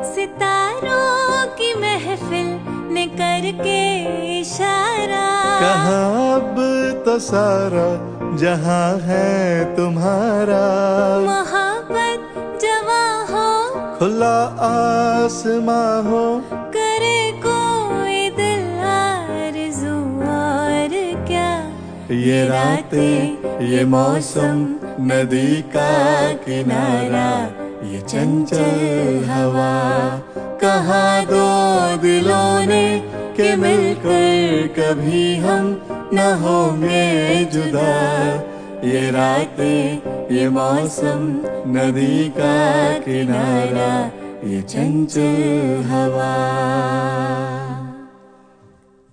सितारों की महफिल ने करके इशारा, कहा अब तो सारा जहां है तुम्हारा। मोहब्बत जवां हो, खुला आसमां हो, करे कोई दिल आरज़ू और क्या। ये रातें ये मौसम नदी का किनारा, ये चंचल हवा। कहा दो दिलों ने कि मिलकर कभी हम न होंगे जुदा। ये रातें ये मौसम नदी का किनारा, ये चंचल हवा।